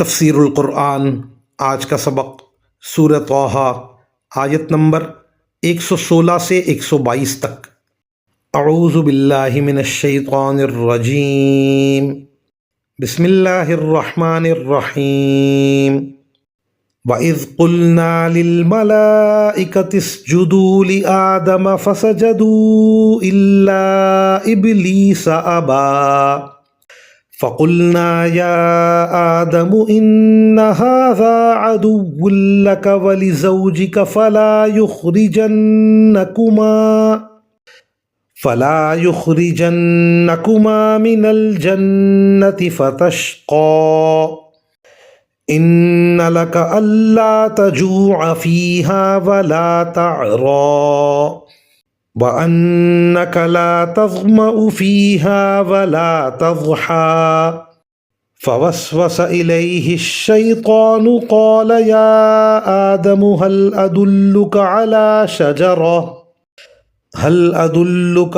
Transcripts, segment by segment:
تفسیر القرآن آج کا سبق سورہ طٰہٰ آیت نمبر 116 سے 122 تک۔ اعوذ باللہ من الشیطان الرجیم، بسم اللہ الرحمن الرحیم۔ وَإِذْ قُلْنَا لِلْمَلَائِكَةِ اسْجُدُوا لِآدَمَ فَسَجَدُوا إِلَّا إِبْلِيسَ أَبَىٰ فَقُلْنَا يَا آدَمُ إِنَّ هَٰذَا عَدُوٌّ لَكَ وَلِزَوْجِكَ فَلَا يُخْرِجَنَّكُمَا مِنَ الْجَنَّةِ فَتَشْقَىٰ إِنَّ لَكَ أَلَّا تَجُوعَ فِيهَا وَلَا تَعْرَىٰ وَأَنَّكَ لَا تَظْمَأُ فِيهَا وَلَا تَضْحَىٰ فَوَسْوَسَ إِلَيْهِ الشَّيْطَانُ قَالَ يَا آدَمُ هَلْ أَدُلُّكَ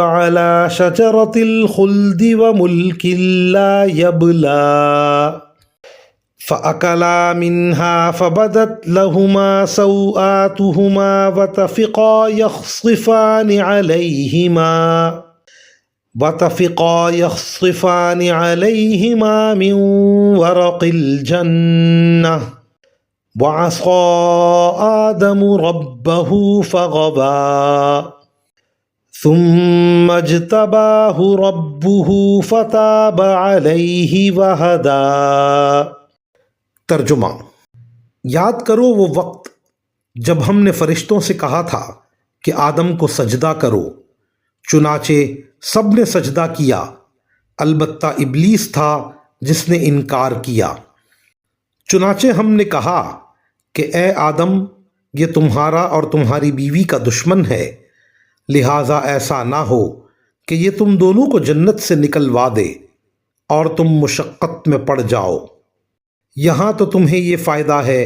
عَلَىٰ شَجَرَةِ الْخُلْدِ وَمُلْكٍ لَّا يَبْلَىٰ فَأَكَلَا مِنْهَا فَبَدَتْ لَهُمَا سَوْآتُهُمَا وَطَفِقَا يَخْصِفَانِ عَلَيْهِمَا مِنْ وَرَقِ الْجَنَّةِ وَعَصَىٰ آدَمُ رَبَّهُ فَغَوَىٰ ثُمَّ اجْتَبَاهُ رَبُّهُ فَتَابَ عَلَيْهِ وَهَدَىٰ۔ ترجمہ: یاد کرو وہ وقت جب ہم نے فرشتوں سے کہا تھا کہ آدم کو سجدہ کرو، چنانچہ سب نے سجدہ کیا البتہ ابلیس تھا جس نے انکار کیا۔ چنانچہ ہم نے کہا کہ اے آدم، یہ تمہارا اور تمہاری بیوی کا دشمن ہے، لہٰذا ایسا نہ ہو کہ یہ تم دونوں کو جنت سے نکلوا دے اور تم مشقت میں پڑ جاؤ۔ یہاں تو تمہیں یہ فائدہ ہے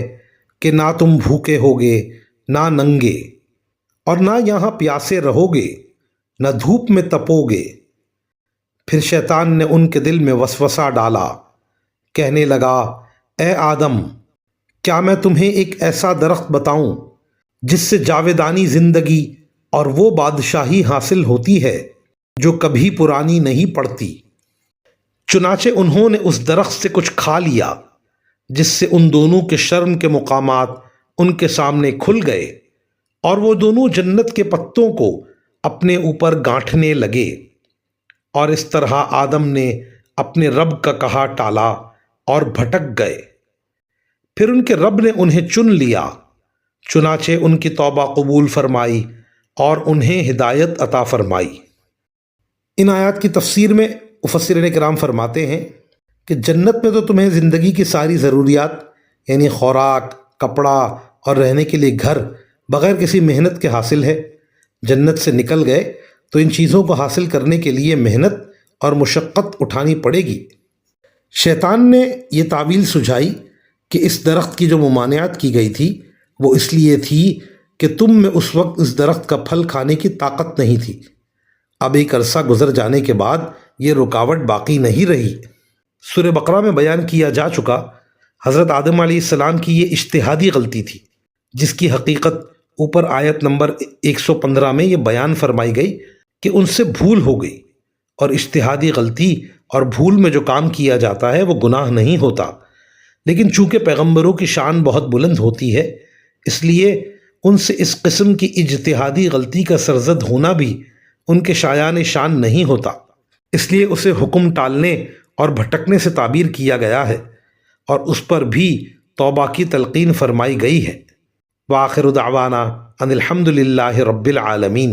کہ نہ تم بھوکے ہوگے نہ ننگے، اور نہ یہاں پیاسے رہو گے نہ دھوپ میں تپو گے۔ پھر شیطان نے ان کے دل میں وسوسہ ڈالا، کہنے لگا، اے آدم، کیا میں تمہیں ایک ایسا درخت بتاؤں جس سے جاویدانی زندگی اور وہ بادشاہی حاصل ہوتی ہے جو کبھی پرانی نہیں پڑتی؟ چنانچہ انہوں نے اس درخت سے کچھ کھا لیا، جس سے ان دونوں کے شرم کے مقامات ان کے سامنے کھل گئے، اور وہ دونوں جنت کے پتوں کو اپنے اوپر گانٹھنے لگے، اور اس طرح آدم نے اپنے رب کا کہا ٹالا اور بھٹک گئے۔ پھر ان کے رب نے انہیں چن لیا، چنانچہ ان کی توبہ قبول فرمائی اور انہیں ہدایت عطا فرمائی۔ ان آیات کی تفسیر میں مفسرین کرام فرماتے ہیں کہ جنت میں تو تمہیں زندگی کی ساری ضروریات یعنی خوراک، کپڑا اور رہنے کے لیے گھر بغیر کسی محنت کے حاصل ہے۔ جنت سے نکل گئے تو ان چیزوں کو حاصل کرنے کے لیے محنت اور مشقت اٹھانی پڑے گی۔ شیطان نے یہ تعویل سجھائی کہ اس درخت کی جو ممانعت کی گئی تھی وہ اس لیے تھی کہ تم میں اس وقت اس درخت کا پھل کھانے کی طاقت نہیں تھی۔ اب ایک عرصہ گزر جانے کے بعد یہ رکاوٹ باقی نہیں رہی۔ سورہ بقرہ میں بیان کیا جا چکا حضرت آدم علیہ السلام کی یہ اجتہادی غلطی تھی، جس کی حقیقت اوپر آیت نمبر 115 میں یہ بیان فرمائی گئی کہ ان سے بھول ہو گئی، اور اجتہادی غلطی اور بھول میں جو کام کیا جاتا ہے وہ گناہ نہیں ہوتا، لیکن چونکہ پیغمبروں کی شان بہت بلند ہوتی ہے اس لیے ان سے اس قسم کی اجتہادی غلطی کا سرزد ہونا بھی ان کے شایان شان نہیں ہوتا، اس لیے اسے حکم ٹالنے اور بھٹکنے سے تعبیر کیا گیا ہے، اور اس پر بھی توبہ کی تلقین فرمائی گئی ہے۔ وآخر دعوانا ان الحمد للہ رب العالمین۔